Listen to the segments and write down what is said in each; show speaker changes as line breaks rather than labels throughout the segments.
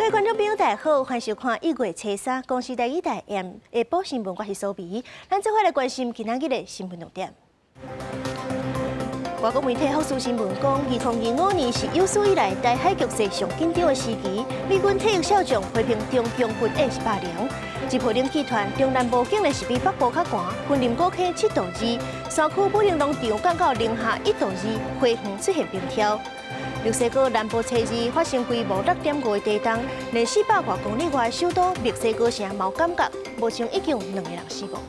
各位观众朋友，大家好，欢迎收看1月初3公视第一台 M 下晡新闻，我是苏比。咱这回来关心今仔日的新闻重点。外国媒体福斯新闻讲，2025年是有史以来台海局势上紧张的时期。美军体育少将批评中共军演是霸凌。吉普林集团中南部竟然是比北部较寒，昆林古溪7°C，山区武陵农场降到零下1°C，花园出现冰条。墨西哥南部周日发生规模6.5的地震，连400多公里外的首都墨西哥城冇感觉，目前已经有2个人死亡。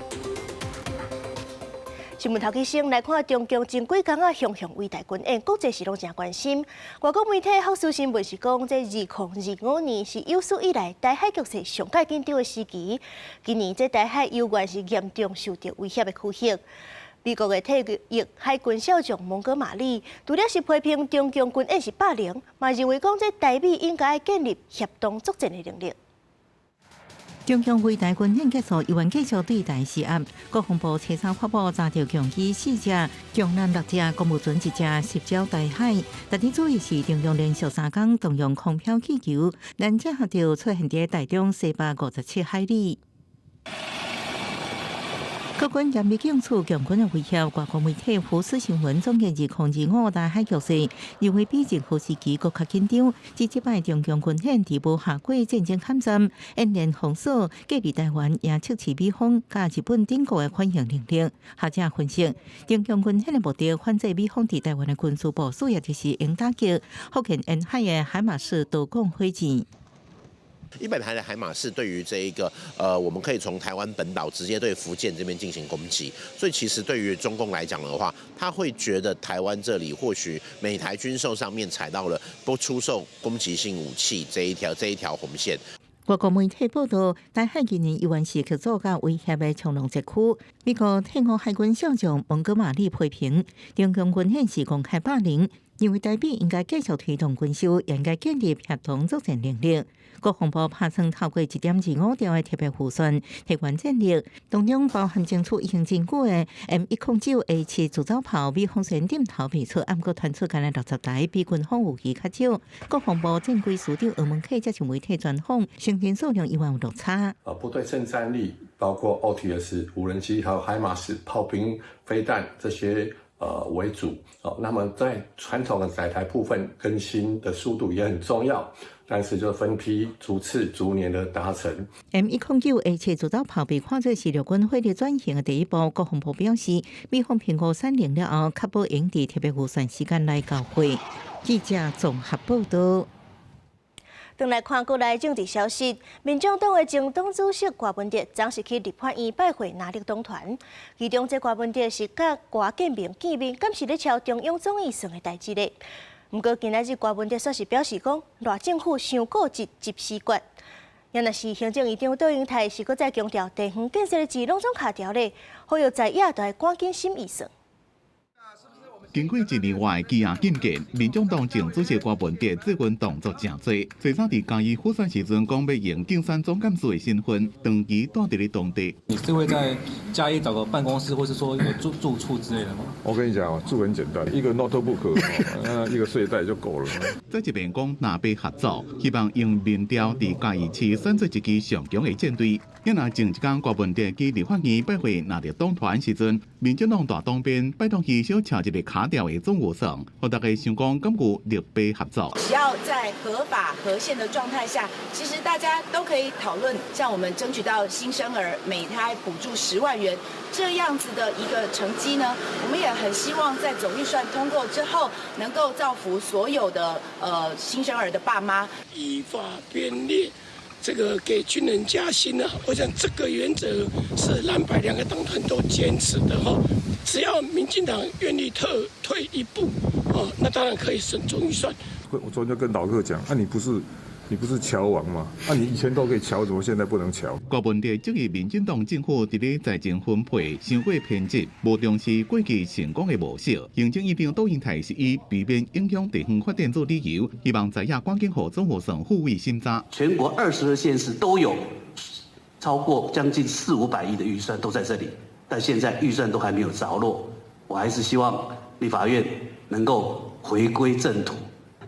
新闻头起先来看中共前几天雄雄伟大军演，国际是拢真关心。外国媒体福斯新闻是讲，这2025年是有史以来台海局势上界紧张的时期。今年这台海犹原是严重受到威胁的区域。美国的退役海军少将蒙哥马利，除了是批评中共军演是霸凌，嘛认为讲这台美应该建立协同作战的能力。
中共伟大军演结束，犹原继续对台施压。国防部初3发布查到强机4只，将南6只，公务船1只失礁台海。特别注意是中共连续3天动用空飘气球，两只合着出现在台中457海里。各军严密警处强军的威胁，外国媒体福斯新闻总结2025台海局势，认为比任何时期更加紧张。即这摆中共军演伫无下过战争勘站、演练封锁，隔离台湾也测试美方加日本等国的反应能力。学者分析，中共军演的目的，反制美方伫台湾的军事部署，也就是应打击福建沿海的海马式导弹火箭。
100台的海马式对于这一个我们可以从台湾本岛直接对福建这边进行攻击，所以其实对于中共来讲的话，他会觉得台湾这里或许美台军售上面踩到了不出售攻击性武器这一条红线。
外国媒体报道，台海今年犹原是去做甲威胁的长龙之区。美国退伍海军少将蒙哥马利批评中共军演是公开霸凌，认为台美应该继续推动军售，也应该建立协同作战能力。国防部拍算透过1.25条的特别预算提悬战力，当中包含争取行真久的 M109A7 自走炮，美方先点头批出，暗过传出干了60台，比军方武器较少。国防部正规署长黄文启接受媒体专访，生产数量犹原有落差。
不对称战力包括 OTS 无人机，还有海马式炮兵、飞弹这些为主。那么在传统的载台部分更新的速度也很重要。但是就分批、逐次、逐年的达成。
M109A7 自走炮被看作是陆军火力转型的第一步。国防部表示，美方评估3年了后，确保用伫特别预算时间来交会。记者综合报道。
转来看国内政治消息，民众党的前党主席郭文哲昨是去立法院拜会拿力党团，其中这郭文哲是甲郭建明见面，敢是咧朝中央总议算的代志咧。不过，今仔日郭文哲却是表示讲，赖政府伤固执、急死决。也若是行政院长杜英泰是搁再强调地方建设的钱拢总卡条咧，呼吁在野都要赶紧审预算。
经过1年外羁押禁见，民众党前主席郭文哲最近动作真多，最早伫嘉义府选时阵讲要用竞选总干事的身份，长期住伫咧当地。
你是会在嘉义找个办公室，或是说有住处之类的吗？
我跟你讲，住很简单，一个 notebook， 一个睡袋就够了。
再一边讲南北合作，希望用民调伫嘉义市选出一支上强的舰队。也若前一天郭文哲去立法院拜会拿力党团时阵，民进党大党边拜托伊小敲一个卡掉的总预算，互大家想讲敢有立北合作。
只要在合法合宪的状态下，其实大家都可以讨论，像我们争取到新生儿每胎补助10万元这样子的一个成绩呢，我们也很希望在总预算通过之后，能够造福所有的新生儿的爸妈。
依法编列。这个给军人加薪呢，我想这个原则是蓝白2个党团都坚持的哈。只要民进党愿意退一步，那当然可以审总预算。
我昨天就跟老客讲，你不是侨王吗？你以前都可以侨，怎么现在不能侨？
郭文哲质疑民进党政府伫咧财政分配太过偏执，无重视过去成功的模式。行政院长杜英泰是以避免影响地方发展做理由，希望在野赶紧互总预算复位审查。
全国20个县市都有超过将近400-500亿的预算都在这里，但现在预算都还没有着落。我还是希望立法院能够回归正途。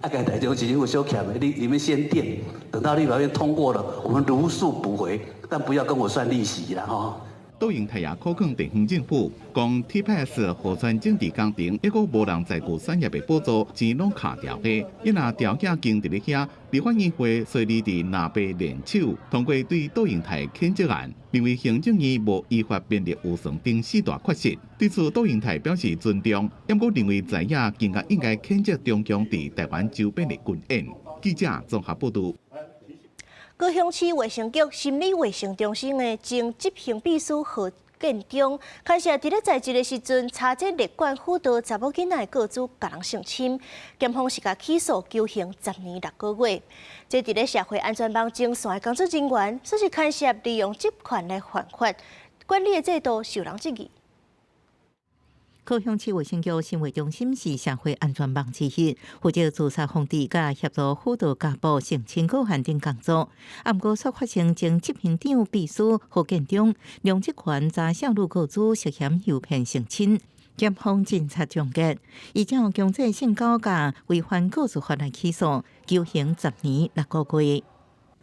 给台中市政府修欠的，你们先垫，等到立法院通过了，我们如数补回，但不要跟我算利息啦吼。
倒用台也考劝地方政府，讲 TPS 河川整治工程，一个无人在旧产业的补助钱拢卡掉的，伊若条件经伫咧遐，立法议会随利伫那边联手通过对倒用台谴责案，认为行政院无依法编列预算等4大缺失。对此，倒用台表示尊重，不过认为在野更加应该谴责中共伫台湾周边的军演。记者综合报道。
高雄市卫生局心理卫生中心的前执行秘书何建中，牵涉伫咧在职的时阵查这列管辅导查某囡仔的个资，甲人性侵，检方是甲起诉求刑10年6个月。这伫咧社会安全网前线的工作人员，说是牵涉利用职权来犯法，管理的制度受人质疑。
高雄市卫生局新卫中心是社会安全网之一，负责自杀防治甲协助辅导家暴、性侵个案等工作。不过，所发生前执行长秘书何建中用职权查少女个资涉嫌诱骗性侵，检方侦查终结，依照强制性交假违反个资法来起诉，求刑10年6个月。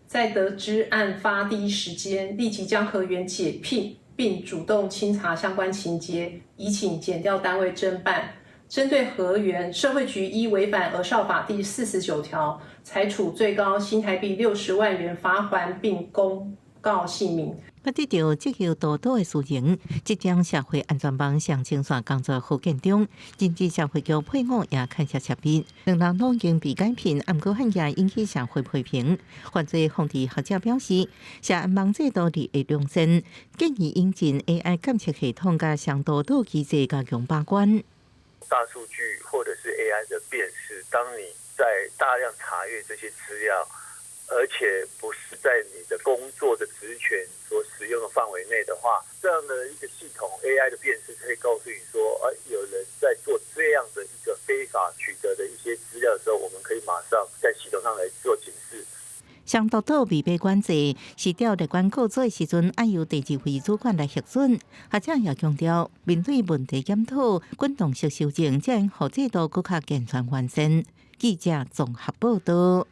在得知案发第一时间，立即将河源解聘，并主动清查相关情节，已请检调单位侦办。针对河源，社会局依违反儿少法第49条，裁处最高新台币60万元罚锾，并公告姓名。
得到积极督导的输赢，即将社会安全网上清算工作何建中，人资社会局配偶也牵涉涉入，两人拢已经被解聘，不过汉也引起社会批评。犯罪防治学者表示，社安网制度利益良善，建议引进 AI 监测系统加上督导机制加强把关。
大数据或者是 AI 的辨识，当你在大量查阅这些资料，而且不是在你的工作的职权所使用的范围内的话，这样的一个系统 AI 的辨识可以告诉你说，有人在做这样的一个非法取得的一些资料的时候，我们可以马上在系统上来做警示。
上督导未被管制，是调立管告做的时阵，要由第二位主管来核准。学者也强调，面对问题检讨，滚动式修正，才能让制度更加健全完善。记者综合报道。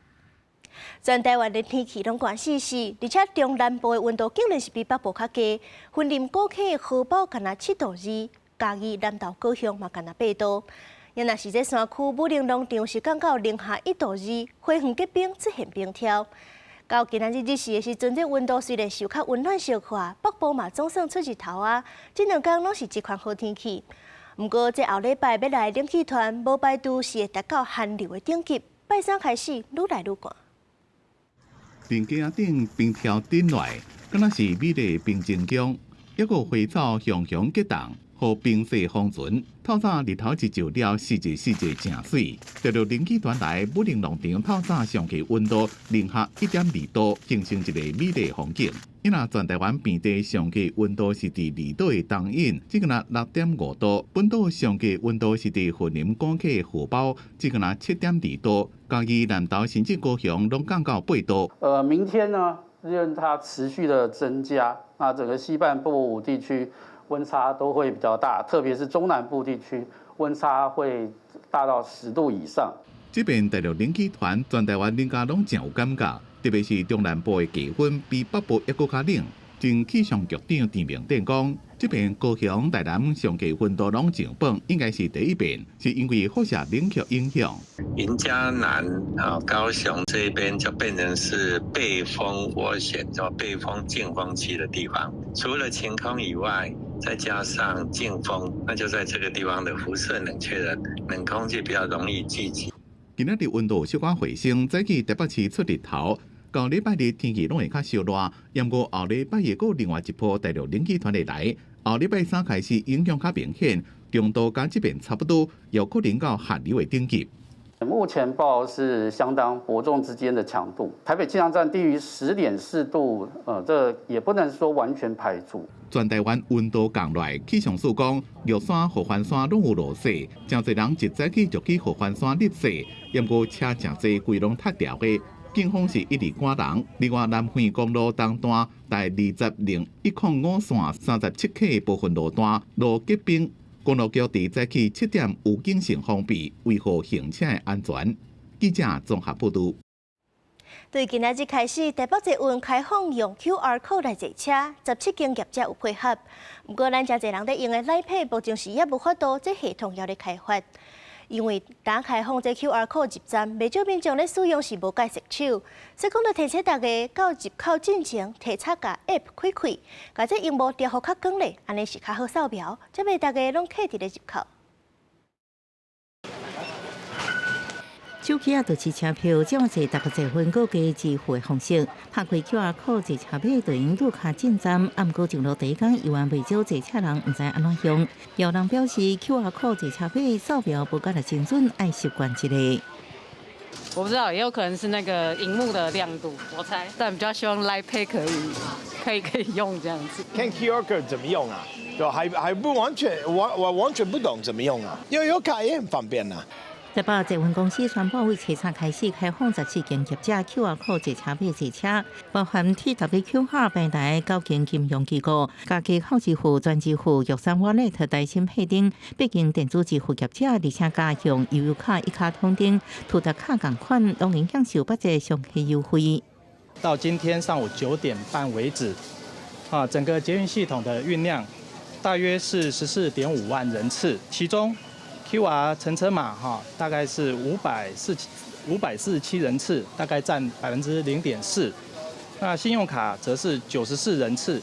全台湾的天气拢悬死死，而且中南部的温度竟然是比北部较低。云林高溪的荷包干那7度2，嘉义南投高雄嘛干那8度。也若是这山区武陵农场是降到零下1度2，花园结冰出现冰条。到今仔日日时的时阵，这温度虽然是有较温暖小可，北部嘛总算出日头啊。这2天拢是一款好天气。不过这后礼拜要来冷气团，无排除是会达到寒流的顶级。拜三开始愈来愈寒。
电架顶冰条顶来，敢若是美丽的冰晶宫，一个花草熊熊结冻，和冰雪封存。透早日头一照了，四季正水。着着冷气团来，武陵农场透早上气温度零下1.2度，形成一个美丽的风景。因若全台湾遍地上气温度是伫2度的东引，只个若6.5度；本岛上气温度是伫云林高溪荷包，只个若7.2度。嘉义南投甚至高雄拢降到8度。
明天呢，因它持续的增加，那整个西半部地区温差都会比较大，特别是中南部地区温差会大到10度以上。
这边大陆冷气团，全台湾人家拢真有感觉，特别是中南部的气温比北部还较冷。前气象局长陈明典讲，这边高雄、台南上气温度拢上榜，应该是第一遍，是因为辐射冷却影响。
云嘉南高雄这边就变成是背风涡旋，叫背风劲风期的地方。除了晴空以外，再加上劲风，那就在这个地方的辐射冷却的冷空气比较容易聚集。
今仔日温度小可回升，早起台北市出日头。到礼拜日天气拢会较烧热，不过后礼拜日有另外一波大陆冷气团会来，后礼拜3开始影响较明显，强度甲这边差不多，有可能到寒流的等级。
目前报是相当伯仲之间的强度，台北气象站低于10.4度，这也不能说完全排除。
全台湾温度降落，气象署讲，玉山、合欢山拢有落雪，真侪人一早起就去合欢山砺雪，不过车真侪规拢塌掉的。警方是一直赶人，另外南横公路东段在200105线37溪部分路段路结冰，公路局伫早起7点有警示封闭，维护行车的安全。记者综合报道。
对今仔日开始，台北捷运开放用 QR code 来坐车，17间业者有配合。不过，咱真侪人在用的赖配，目前是也无法度，这系统也在开发。因为打开放这 QR code 入站，未少民众咧使用是无解熟手，所以讲，要提醒大家到入口进前，提早甲 App 开开，甲这荧幕调好较光咧，安尼是较好扫描，才袂大家拢客伫咧入口。
手机啊，就是车票，这样是大家坐分各家支付的方式。拍开 QR code 坐车票，就用路卡进站。暗过上路第一天，有万未少坐车人唔知安怎用。有人表示 QR code 坐车票扫描不够的精准，爱习惯一下。
我不知道，也有可能是那个荧幕的亮度，我猜。但比较希望 Line Pay 可以用这样子。
看 QR code 怎么用啊？对，还不完全，我完全不懂怎么用啊。有卡也很方便啊。
台北捷运公司宣布，为车厂开始开放14间业者 QR code 坐车票坐车，包含 TWQ 平台、9间金融机构、家机口支付、全支付、玉山 Wallet、台新配顶8间电子支付业者，而且加用悠游卡、一卡通顶、涂达卡同款，都能享受8折上期优惠。
到今天上午9点半为止，整个捷运系统的运量大约是14.5万人次，其中QR 乘车码大概是547人次，大概占0.4%。那信用卡则是94人次，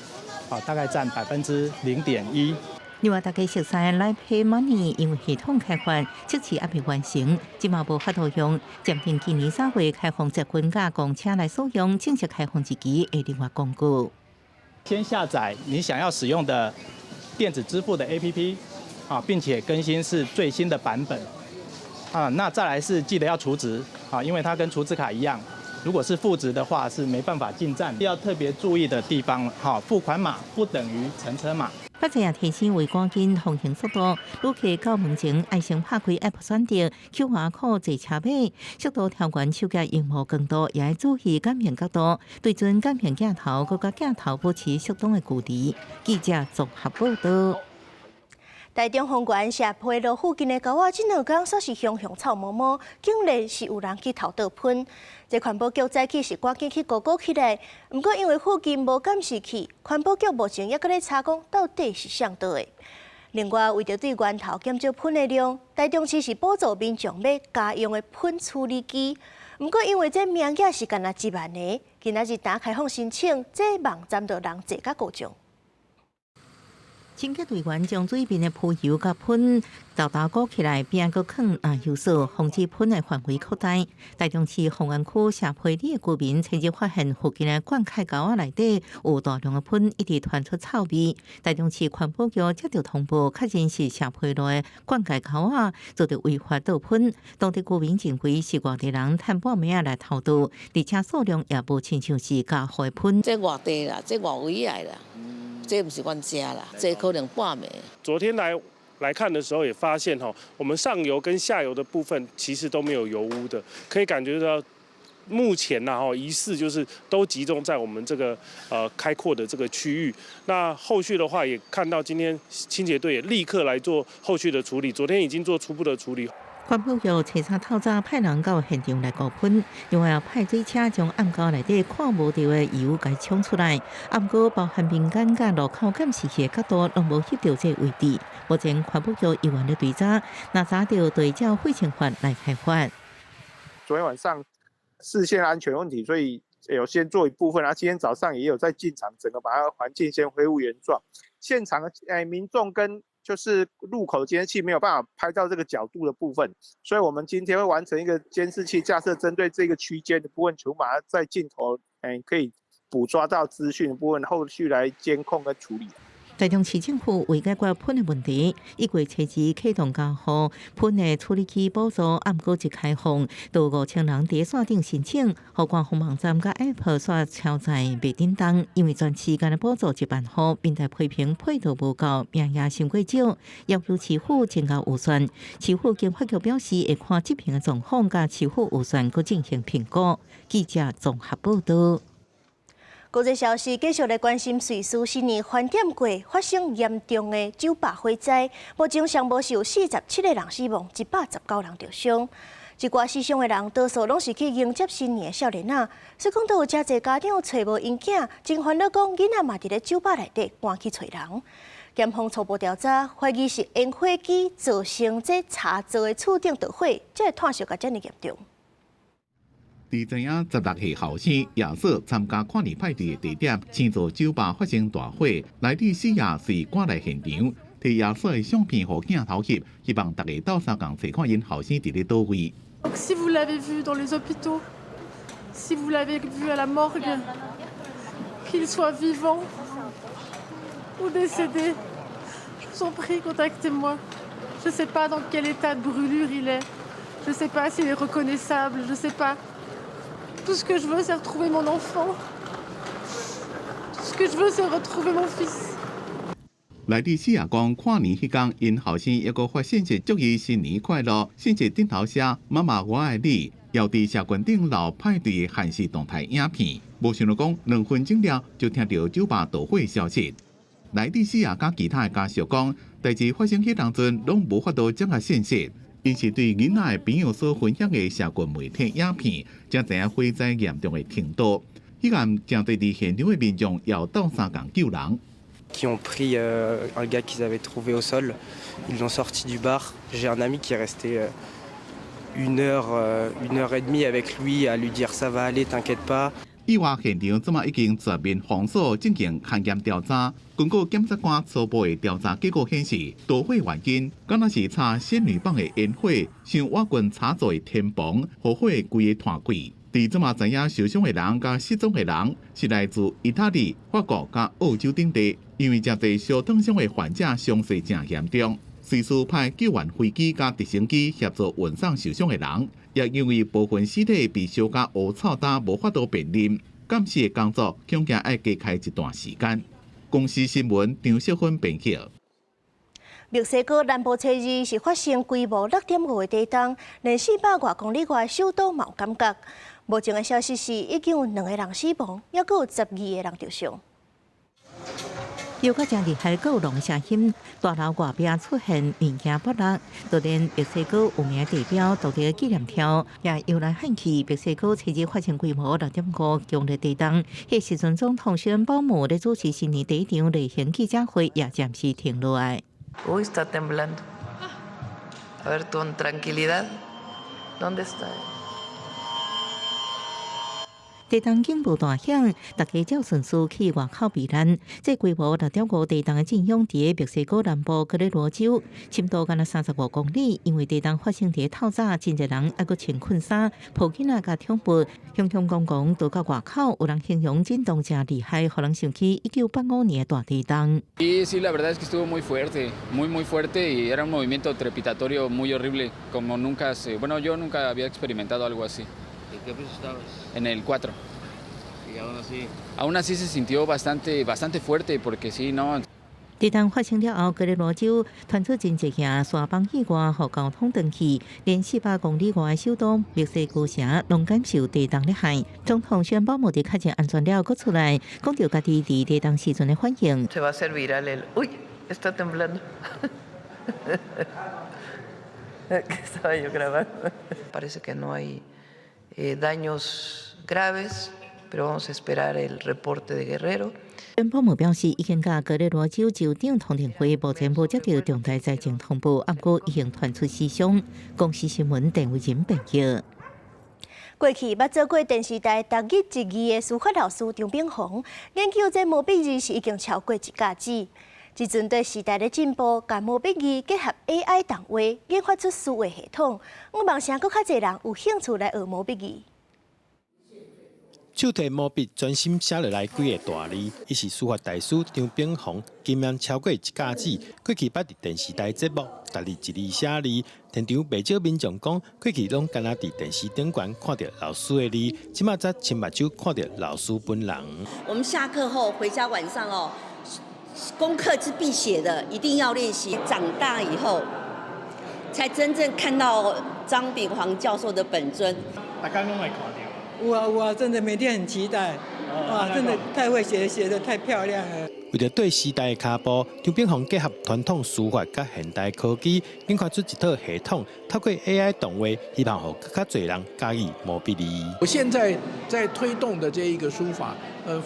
大概占0.1%。
另外，大家熟悉 Line Pay Money 因为系统开发即时还未完成，即嘛无法度用，暂定今年3月开放捷运甲公车来使用，正式开放日期会另外公告。
先下载你想要使用的电子支付的 APP。并且更新是最新的版本，那再来是记得要储值，因为它跟储值卡一样，如果是负值的话是没办法进站。要特别注意的地方，付款码不等于乘车码。
发者也提醒为赶紧通行速度，旅客到门前爱先拍开 App 选择 QR code 坐车票，速度调悬手机荧幕光度，也要注意监片角度，对准监片镜头，佮甲镜头保持适当的距离。记者综合报道。
台中丰原社批路附近的沟仔，这2天煞是熊熊臭摸摸，竟然是有人去偷倒喷。这环保局早起是赶紧去goo起来，不过因为附近无监视器，环保局目前也搁咧查讲到底是谁倒的。另外，为着对源头减少喷的量，台中市是补助民众买家用的喷处理机。不过因为这名额是干那1万个，今仔日打开放申请，这网站就人坐甲高涨。
清洁队员将水边的喷油甲喷豆鼓起来，边个放油素，防止喷的范围扩大。台中市丰原区社会里的居民前日发现附近的灌溉沟仔内底有大量的喷，一直传出臭味。台中市环保局接到通报，确认是社会路的灌溉沟仔做着违法倒喷。当地居民认为是外地人趁半暝来偷渡，而且数量也无亲像是家伙喷。
这外地啦，这外围来啦。这不是阮家啦，这可能半暝。
昨天来看的时候，也发现我们上游跟下游的部分其实都没有油污的，可以感觉到目前疑似就是都集中在我们这个开阔的这个区域。那后续的话，也看到今天清洁队也立刻来做后续的处理，昨天已经做初步的处理。
环保局车厂透早派人到现场来告喷，另外派水车将暗沟内底看无到的油给冲出来。暗沟包含民间甲路口监视器的角度拢无翕到这位置。目前环保局议员的队长，若查到对照废清法来开发。
昨天晚上视线安全问题，所以有先做一部分，然后今天早上也有在进场，整个把它环境先恢复原状。现场民众跟就是路口监视器没有办法拍到这个角度的部分，所以我们今天会完成一个监视器架设，针对这个区间的部分，全部把它在镜头可以捕捉到资讯的部分，后续来监控跟处理。
台中市政府为解决喷的问题，1月初2启动交付喷的处理器补助，暗过一开放，有5000人伫线顶申请，互官方网站甲 App 刷超载未叮当，因为全期间的补助1万元，并在批评配套无够，名额伤过少，要求市府增加预算。市府经发局表示，会看这片的状况，甲市府预算佮进行评估。记者综合报道。
国际消息继续来关心瑞士新年饭店街发生严重的酒吧火灾，目前尚无是有47个人死亡，119人受伤。一寡思乡的人，多数拢是去迎接新年的少年仔。所以讲到有真侪家长找无因囝，真烦恼讲囡仔嘛伫咧酒吧内底赶去找人。检方初步调查，怀疑是烟火机造成这茶座的厝顶着火，才会炭烧甲遮尔严重。
伫知影16岁后生亚瑟参加跨年派对的地点，青座酒吧发生大火，内底4夜随赶来现场，摕亚瑟的相片互镜头翕，希望大家斗相共找看因后生伫咧倒位。
Si vous l'avez vu dans les hôpitaux, si vous l'avez vu à la morgue, qu'il soit vivant ou décédé, je vous en prie, contactez-moi. Je ne sais pas dans quel état de brûlure il est. Je ne sais pas s'il est reconnaissable. Je ne sais pas. Tout ce que je veux, c'est retrouver mon enfant. Tout ce que je veux, c'est retrouver mon fils.
内地4夜讲，跨年迄天，因后生一个发信息祝伊新年快乐，信息顶头写“妈妈我爱你”，要伫社群顶留派对的限时动态影片。无想到讲2分钟了，就听到酒吧导火消息。内地4夜甲其他的家属讲，代志发生迄当阵拢无法度掌握信息，因是对囡仔的朋友所分享的社群媒体影片，才知影火灾严重的程度。迄暗正对伫现场的民众要斗相共救人。
Qui ont pris un gars qu'ils avaient trouvé au sol, ils l'ont sorti du bar. J'ai un ami qui est resté une heure et demie avec lui à lui dire ça va aller, t'inquiète pas.
意外现场即马已经全面封锁，进行勘驗調查。根據檢察官初步的調查結果顯示，導火原因敢若是插仙女棒的煙火向瓦罐插座的天棚，互火規個炭開。伫即马知影受傷的人甲失蹤的人是來自意大利、法國甲澳洲等地，因為真濟燒燙傷的患者傷勢正嚴重。隨時派救援飛機甲直升機協助運送受傷的人，也因為部分屍體被燒甲烏草焦，無法度辨認，鑑屍的工作恐驚要加開一段時間。公司新聞張淑芬編輯。
墨西哥南部初二是發生規模6.5的地震，連400多公里外的首都嘛有感覺。目前的消息是，已經有2個人死亡，也還有12個人受傷。
又搁正厲害，有龍聲音，大樓外邊出現物件剝落，就連墨西哥有名地標獨立紀念條也由來喊起。墨西哥初日發生規模6.5強烈地震，迄時陣總統小恩保姆咧主持新年第一場例行記者會，也暫時停落來。
Uy, está temblando. A ver, con tranquilidad. ¿Dónde está?
地震警报大响，大家照顺序去外口避难。这规模6.5地震的震央伫墨西哥南部格雷罗州，深度敢若35公里。因为地震发生伫透早，真侪人还阁穿困衫、抱囡仔甲冲布，雄雄公公倒到外口。有人形容震动真厉害，互人想起1985年的大地震。
Sí, la verdad es que estuvo muy fuerte, muy fuerte y era un movimiento trepidatorio muy horrible, como nunca bueno, yo nunca había experimentado algo así.
¿En qué piso estabas?
En el 4.
¿Y aún así?
Aún así se sintió bastante fuerte porque sí, no.
地震发生了后，格雷罗州传出真侪件山崩意外，互交通断气，连400公里外的首都墨西哥城拢感受地震厉害。总统宣布目的确认安全了，佫出来讲到家己伫地震时阵的反应。
Se va a hacer viral el. Uy, está temblando. ¿Qué estaba yo grabando? Parece que no hay daños graves, pero vamos a esperar el reporte de Guerrero.
宣布目表示，已经甲格雷罗州州长通电话，目前无接到重大灾情通报，不过已经传出死伤。公司新闻陈伟仁报道。
过去捌做过电视台独日一字的书法老师张炳宏，研究这毛笔字是已经超过1甲子。即阵对时代的进步，甲毛笔字结合 AI 动画，研发出思维系统。我望啥搁较侪人有兴趣来学毛笔字。
手提毛笔专心写落来几个大字，伊是书法大师张炳宏，经验超过1甲子。过去捌伫电视台节目，逐日一字写字，现场袂少民众讲，过去拢敢若伫电视顶悬看到老师的字，即马才亲目睭看到老师本人。
我们下课后回家晚上功课是必写的，一定要练习。长大以后，才真正看到张炳煌教授的本尊。
大家拢会看到。
有啊，真的每天很期待，哇，真的太会写，写得太漂亮了。
为为着对时代的脚步，张炳宏结合传统书法甲现代科技，研发出一套系统，透过 AI 动画，希望让更加多人加以毛笔字。
我现在在推动的这一个书法，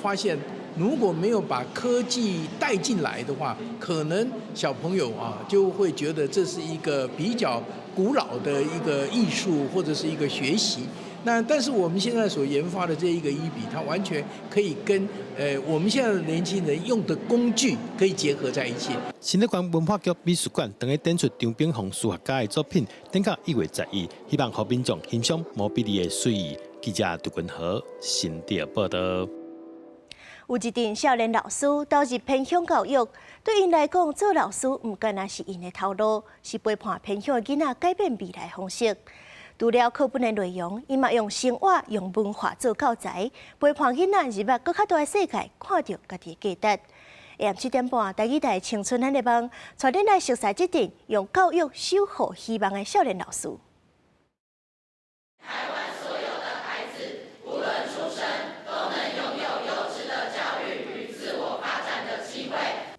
发现如果没有把科技带进来的话，可能小朋友就会觉得这是一个比较古老的一个艺术或者是一个学习。但是我们现在所研发的这一个一笔，它完全可以跟我们现在的年轻人用的工具可以结合在一起。
新北县文化局美术馆等下展出张炳宏书法家的作品，等到1月12日，希望让民众欣赏毛笔字的水意。记者杜君和新店报道。
有一群少年老师投入偏乡教育，对因来讲，做老师唔单单是因的头路，是陪伴偏乡的囡仔改变未来方式。除了课本的内容，伊嘛用生活、用文化做教材，陪伴囡仔入捌更较大的世界，看到家己的价值。下午7点半，台语台青春咱的帮，带恁来熟悉这群用教育守护希望的少年老师。
台湾所有的孩子，无论出生，都能拥有优质的教育与自我发展的机会。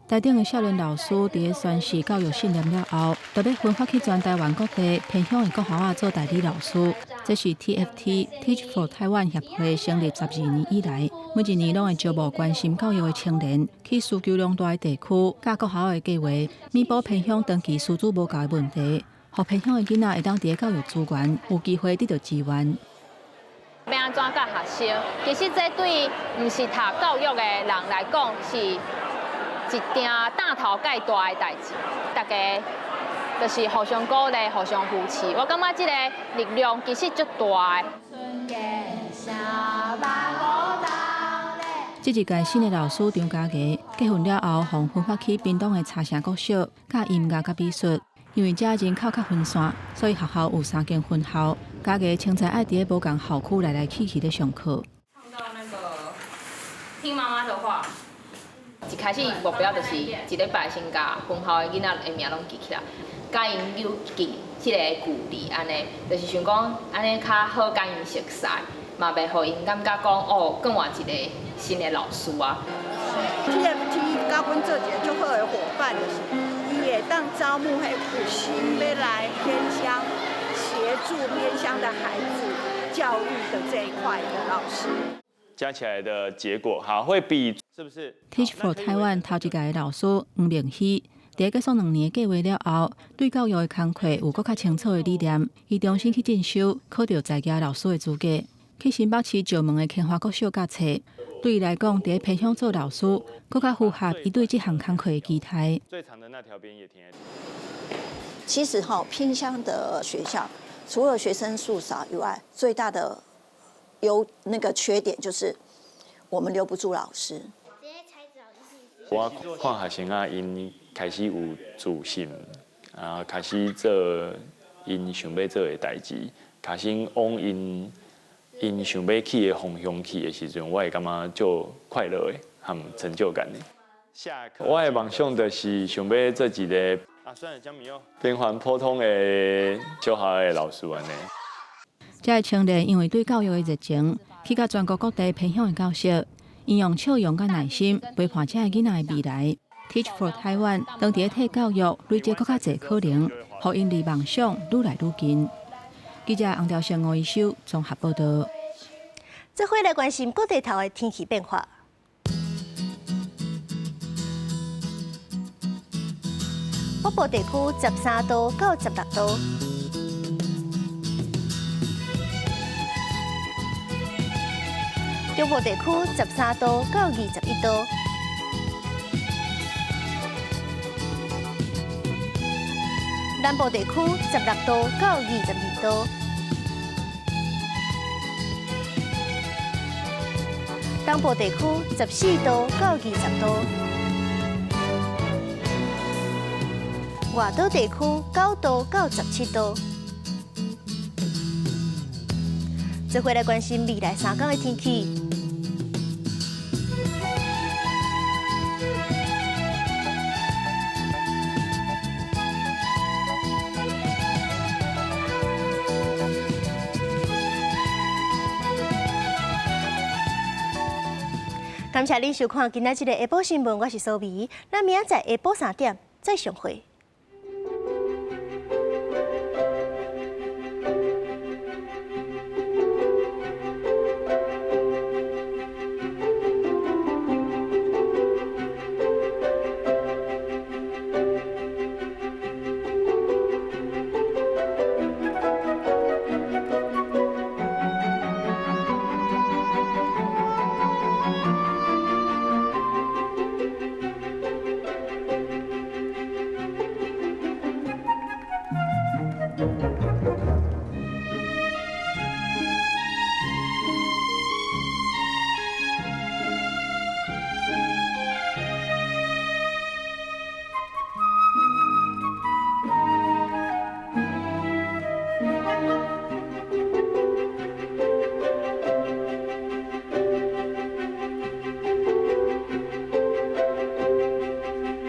台顶的少年老师伫宣示教育信念了后，特别分发去全台湾各地偏乡的国校做代理老师。这是 TFT Teach for Taiwan 协会成立12年以来，每一年拢会招募关心教育的青年，去需求量大的地区，甲国校的计划，弥补偏乡长期师资无够的问题，让偏乡的囡仔会当伫教育资源有机会得到支援。
要安怎教学生？其实这对唔是读教育的人来讲是一件大头介大的代志，大家就是互相鼓励、互相扶持。我感觉这个力量其实足大的。
这一届新的老师张家琪结婚了后，互分发去屏东的茶城国小，教音乐甲美术。因为家人口较分散，所以学校有3间分校。家琪清早爱伫无共校区来去咧上课。
唱到那个听妈妈的话。一开始目标就是一礼拜先甲分校的囡仔的名拢记起来，甲因有记即个句子，安尼就是想讲安尼较好甲因熟悉，嘛袂互因感觉讲哦，更换一个新的老师啊。
TFT 甲阮做一个足好的伙伴，伊会当招募迄有心要来偏乡协助偏乡的孩子教育的这一块的老师。
加起来的结果，会比是不是
？Teach for Taiwan 头一届的老师黄明熙，在结束2年的计划了后，对教育的工课有更较清楚的理念。伊重新去进修，考到在家老师的资格，去新北市石门的清华国小教册。对伊来讲，在偏乡做老师，更加符合伊对这项工课的期待。
最长的那条边也停在。
其实偏乡的学校，除了学生数少以外，最大的缺点就是我们留不住老师。
我看学生因开始有自信，开始做因想要做的代志，开始往因想要去的方向去的时阵，我会感觉就快乐的，和成就感的。我的梦想就是想要做一个平凡普通的小学的老师安尼。
这些青年因为对教育的热情，去到全国各地偏乡的教室，因用笑容甲耐心陪伴这些囡仔的未来。Teach for Taiwan 当地替教育累积更加侪可能，让因离梦想愈来愈近。记者洪兆生、吴一修综合报道。
这回来关心各地头的天气变化。北部地区13度到16度。中部地区13度到21度，南部地区16度到22度，东部地区14度到20度，外岛地区9度到17度。这回来关心未来3天的天气。感谢您收看今仔日的下晡新闻，我是苏眉，咱明仔载下晡3点再相会。